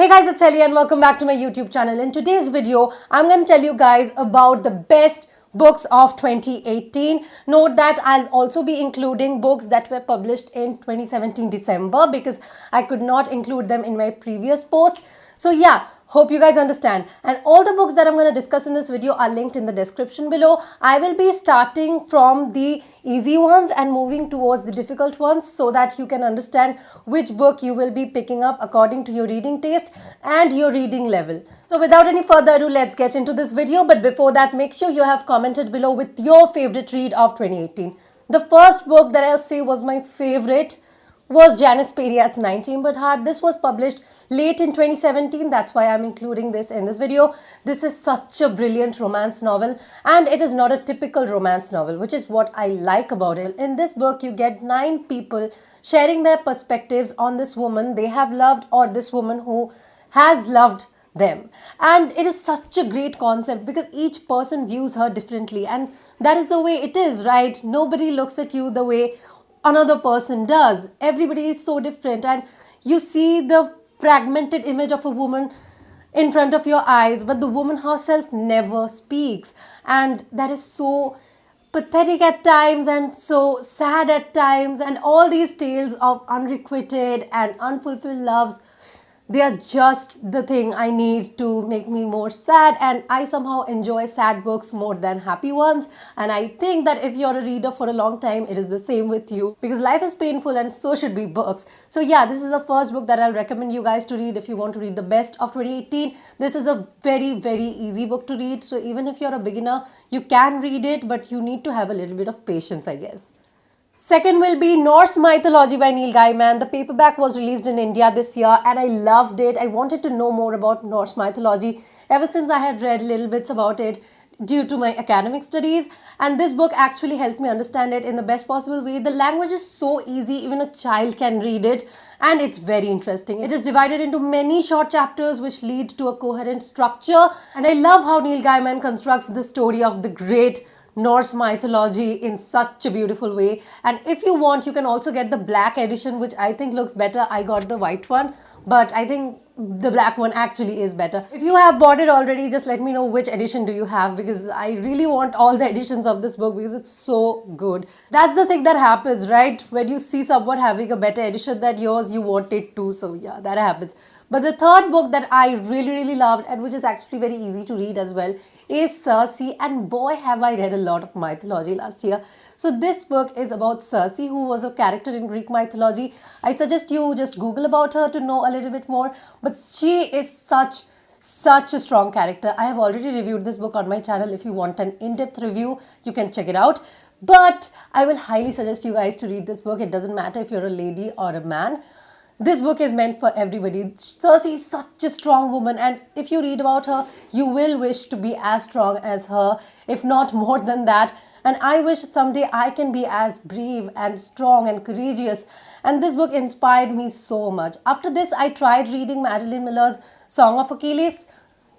Hey guys, it's Ellie and welcome back to my YouTube channel. In today's video, I'm going to tell you guys about the best books of 2018. Note that I'll also be including books that were published in 2017 December because I could not include them in my previous post. So yeah, hope you guys understand. And all the books that I'm going to discuss in this video are linked in the description below. I will be starting from the easy ones and moving towards the difficult ones so that you can understand which book you will be picking up according to your reading taste and your reading level. So without any further ado, let's get into this video. But before that, make sure you have commented below with your favorite read of 2018. The first book that I'll say was my favorite was Janice Pariat's Nine-Chambered Heart. This was published late in 2017. That's why I'm including this in this video. This is such a brilliant romance novel, and it is not a typical romance novel, which is what I like about it. In this book, you get 9 people sharing their perspectives on this woman they have loved or this woman who has loved them. And it is such a great concept because each person views her differently, and that is the way it is, right? Nobody looks at you the way another person does. Everybody is so different, and you see the fragmented image of a woman in front of your eyes, but the woman herself never speaks, and that is so pathetic at times and so sad at times. And all these tales of unrequited and unfulfilled loves, they are just the thing I need to make me more sad, and I somehow enjoy sad books more than happy ones. And I think that if you're a reader for a long time, it is the same with you because life is painful and so should be books. So yeah, this is the first book that I'll recommend you guys to read if you want to read the best of 2018. This is a very, very easy book to read. So even if you're a beginner, you can read it, but you need to have a little bit of patience, I guess. Second will be Norse Mythology by Neil Gaiman. The paperback was released in India this year and I loved it. I wanted to know more about Norse mythology ever since I had read little bits about it due to my academic studies. And this book actually helped me understand it in the best possible way. The language is so easy, even a child can read it. And it's very interesting. It is divided into many short chapters which lead to a coherent structure. And I love how Neil Gaiman constructs the story of the great Norse mythology in such a beautiful way. And if you want, you can also get the black edition, which I think looks better. I got the white one, but I think the black one actually is better. If you have bought it already, just let me know which edition do you have, because I really want all the editions of this book because it's so good. That's the thing that happens, right? When you see someone having a better edition than yours, you want it too. So yeah, that happens. But the third book that I really loved, and which is actually very easy to read as well, is Circe. And boy, have I read a lot of mythology last year. So this book is about Circe, who was a character in Greek mythology. I suggest you just Google about her to know a little bit more. But she is such a strong character. I have already reviewed this book on my channel. If you want an in-depth review, you can check it out. But I will highly suggest you guys to read this book. It doesn't matter if you're a lady or a man. This book is meant for everybody. Circe is such a strong woman, and if you read about her, you will wish to be as strong as her, if not more than that. And I wish someday I can be as brave and strong and courageous. And this book inspired me so much. After this, I tried reading Madeline Miller's Song of Achilles.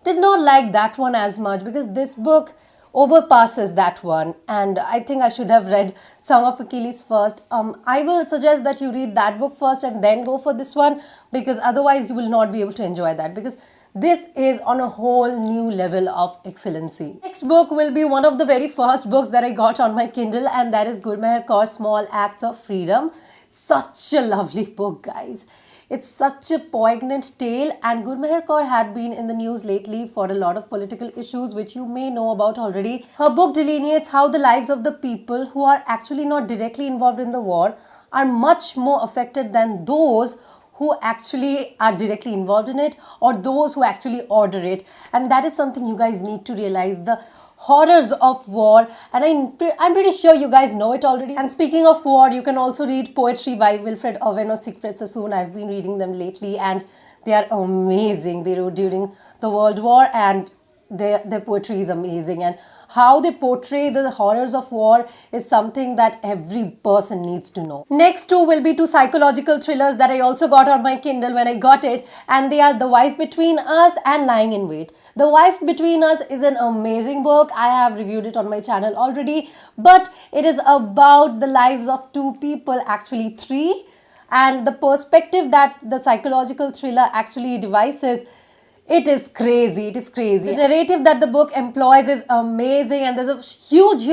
Did not like that one as much because this book overpasses that one, and I think I should have read Song of Achilles first. I will suggest that you read that book first and then go for this one, because otherwise you will not be able to enjoy that, because this is on a whole new level of excellency. Next book will be one of the very first books that I got on my Kindle, and that is Gurmehar Kaur's Small Acts of Freedom. Such a lovely book, guys. It's such a poignant tale, and Gurmehar Kaur had been in the news lately for a lot of political issues which you may know about already. Her book delineates how the lives of the people who are actually not directly involved in the war are much more affected than those who actually are directly involved in it or those who actually order it. And that is something you guys need to realize, the horrors of war, and I'm pretty sure you guys know it already. And speaking of war, you can also read poetry by Wilfred Owen or Siegfried Sassoon. I've been reading them lately and they are amazing. They wrote during the World War, and their poetry is amazing, and how they portray the horrors of war is something that every person needs to know. Next two will be two psychological thrillers that I also got on my Kindle when I got it, and they are The Wife Between Us and Lying in Wait. The Wife Between Us is an amazing book. I have reviewed it on my channel already, but it is about the lives of two people, actually three, and the perspective that the psychological thriller actually devises, it is crazy. It is crazy. The narrative that the book employs is amazing, and there's a huge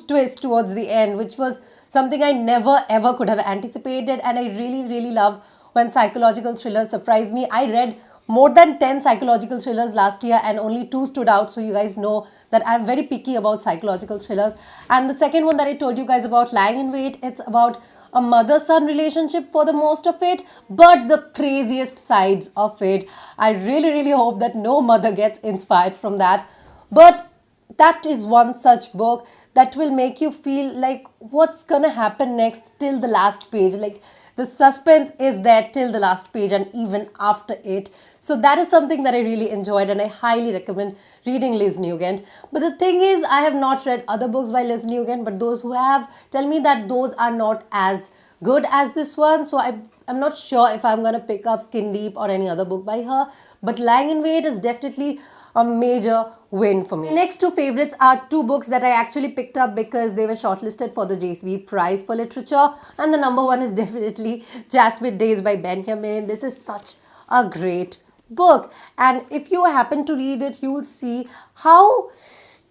twist towards the end, which was something I never ever could have anticipated. And I really love when psychological thrillers surprise me. I read more than 10 psychological thrillers last year and only 2 stood out, so you guys know that I'm very picky about psychological thrillers. And the second one that I told you guys about, Lying in Wait, it's about a mother-son relationship for the most of it, but the craziest sides of it. I really hope that no mother gets inspired from that. But that is one such book that will make you feel like what's gonna happen next till the last page. Like, the suspense is there till the last page and even after it. So that is something that I really enjoyed, and I highly recommend reading Liz Nugent. But the thing is, I have not read other books by Liz Nugent, but those who have tell me that those are not as good as this one. So I'm not sure if I'm going to pick up Skin Deep or any other book by her. But Lying in Wait is definitely a major win for me. Next two favorites are 2 books that I actually picked up because they were shortlisted for the JSV Prize for Literature. And the number one is definitely Jasmine Days by Benyamin. This is such a great book. And if you happen to read it, you will see how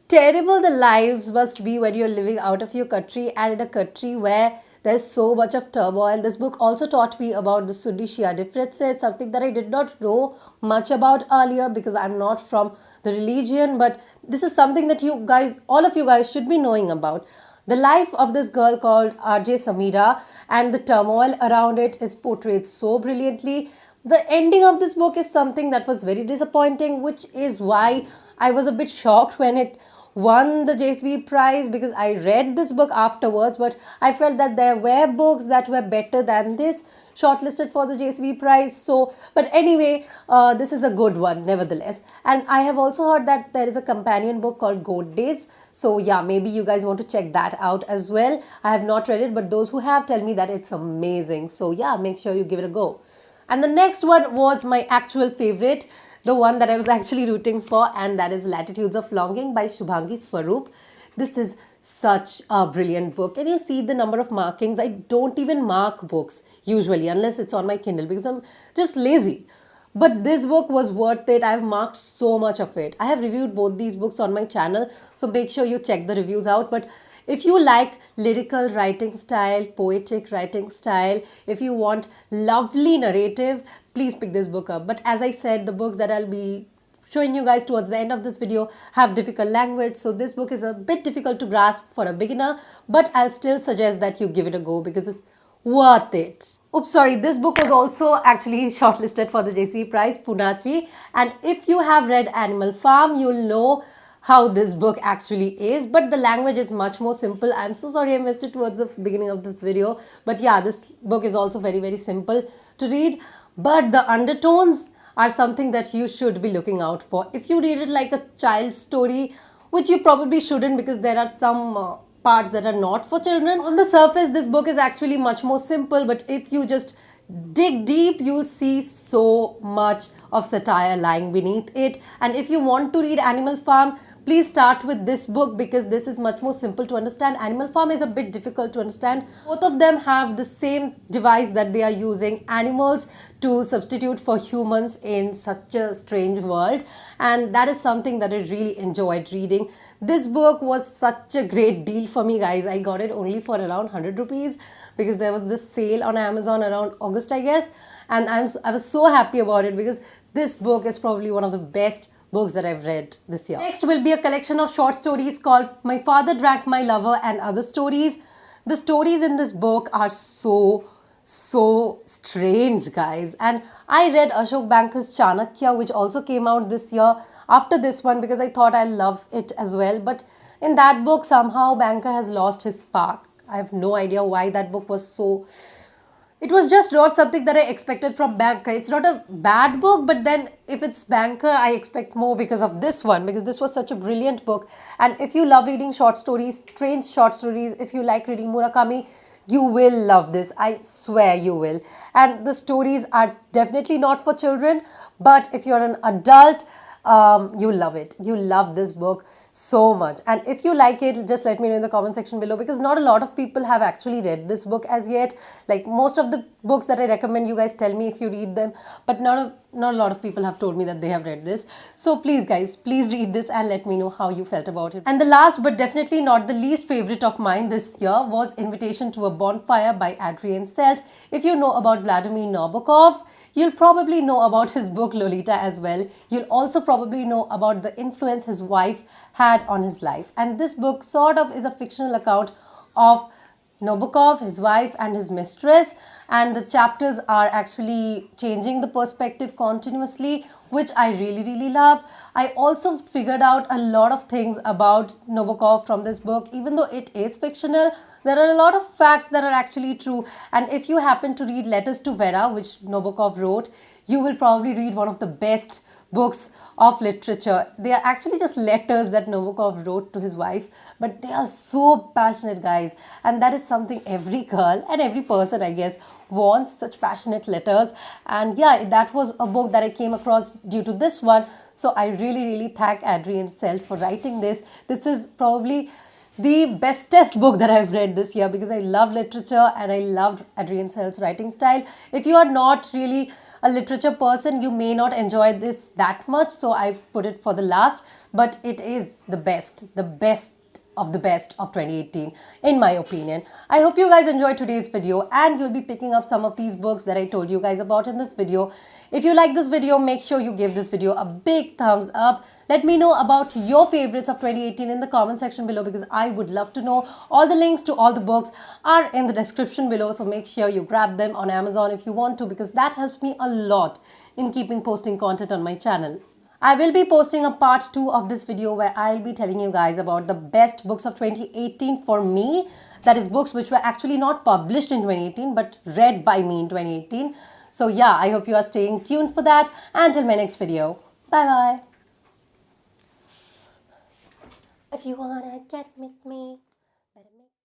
terrible the lives must be when you're living out of your country and in a country where there's so much of turmoil. This book also taught me about the Sunni-Shia differences, something that I did not know much about earlier because I'm not from the religion, but this is something that you guys, all of you guys should be knowing about. The life of this girl called RJ Samira and the turmoil around it is portrayed so brilliantly. The ending of this book is something that was very disappointing, which is why I was a bit shocked when it won the JSB prize, because I read this book afterwards, but I felt that there were books that were better than this shortlisted for the JSB prize. So, but anyway, this is a good one nevertheless. And I have also heard that there is a companion book called Goat Days. So yeah, maybe you guys want to check that out as well. I have not read it, but those who have tell me that it's amazing. So yeah, make sure you give it a go. And the next one was my actual favorite, the one that I was actually rooting for, and that is Latitudes of Longing by Shubhangi Swarup. This is such a brilliant book. Can you see the number of markings? I don't even mark books usually unless it's on my Kindle because I'm just lazy. But this book was worth it. I've marked so much of it. I have reviewed both these books on my channel, so make sure you check the reviews out. But if you like lyrical writing style, poetic writing style, if you want lovely narrative, please pick this book up. But as I said, the books that I'll be showing you guys towards the end of this video have difficult language, so this book is a bit difficult to grasp for a beginner, but I'll still suggest that you give it a go because it's worth it. Oops, sorry, this book was also actually shortlisted for the JSV prize, Poonachi, and if you have read Animal Farm, you'll know how this book actually is, but the language is much more simple. I'm so sorry I missed it towards the beginning of this video, but yeah, this book is also very simple to read, but the undertones are something that you should be looking out for. If you read it like a child's story, which you probably shouldn't because there are some parts that are not for children. On the surface, this book is actually much more simple, but if you just dig deep, you'll see so much of satire lying beneath it. And if you want to read Animal Farm, please start with this book because this is much more simple to understand. Animal Farm is a bit difficult to understand. Both of them have the same device that they are using animals to substitute for humans in such a strange world, and that is something that I really enjoyed reading. This book was such a great deal for me, guys. I got it only for around 100 rupees because there was this sale on Amazon around August, I guess, and I was so happy about it because this book is probably one of the best books that I've read this year. Next will be a collection of short stories called My Father Drank My Lover and Other Stories. The stories in this book are so strange, guys, and I read Ashok Banker's Chanakya, which also came out this year after this one because I thought I love it as well, but in that book somehow Banker has lost his spark. I have no idea why that book was so... It was just not something that I expected from Banker. It's not a bad book, but then if it's Banker, I expect more because of this one, because this was such a brilliant book. And if you love reading short stories, strange short stories, if you like reading Murakami, you will love this. I swear you will. And the stories are definitely not for children, but if you're an adult, you'll love it. You'll love this book so much. And if you like it, just let me know in the comment section below, because not a lot of people have actually read this book as yet. Like most of the books that I recommend, you guys tell me if you read them, but not a lot of people have told me that they have read this. So please guys, please read this and let me know how you felt about it. And the last but definitely not the least favorite of mine this year was Invitation to a Bonfire by Adrienne Celt. If you know about Vladimir Nabokov, you'll probably know about his book Lolita as well. You'll also probably know about the influence his wife had on his life. And this book sort of is a fictional account of Nabokov, his wife and his mistress, and the chapters are actually changing the perspective continuously, which I really love. I also figured out a lot of things about Nabokov from this book. Even though it is fictional, there are a lot of facts that are actually true. And if you happen to read Letters to Vera, which Nabokov wrote, you will probably read one of the best books of literature. They are actually just letters that Nabokov wrote to his wife, but they are so passionate, guys. And that is something every girl and every person, I guess, wants, such passionate letters. And yeah, that was a book that I came across due to this one. So I really thank Adrienne Celt for writing this. This is probably the bestest book that I've read this year, because I love literature and I loved Adrienne Celt's writing style. If you are not really a literature person, you may not enjoy this that much, so I put it for the last, but it is the best of the best of 2018 in my opinion. I hope you guys enjoyed today's video and you'll be picking up some of these books that I told you guys about in this video. If you like this video, make sure you give this video a big thumbs up. Let me know about your favorites of 2018 in the comment section below, because I would love to know. All the links to all the books are in the description below, so make sure you grab them on Amazon if you want to, because that helps me a lot in keeping posting content on my channel. I will be posting a part 2 of this video where I'll be telling you guys about the best books of 2018 for me. That is books which were actually not published in 2018 but read by me in 2018. So yeah, I hope you are staying tuned for that. Until my next video. Bye bye. If you wanna get with me.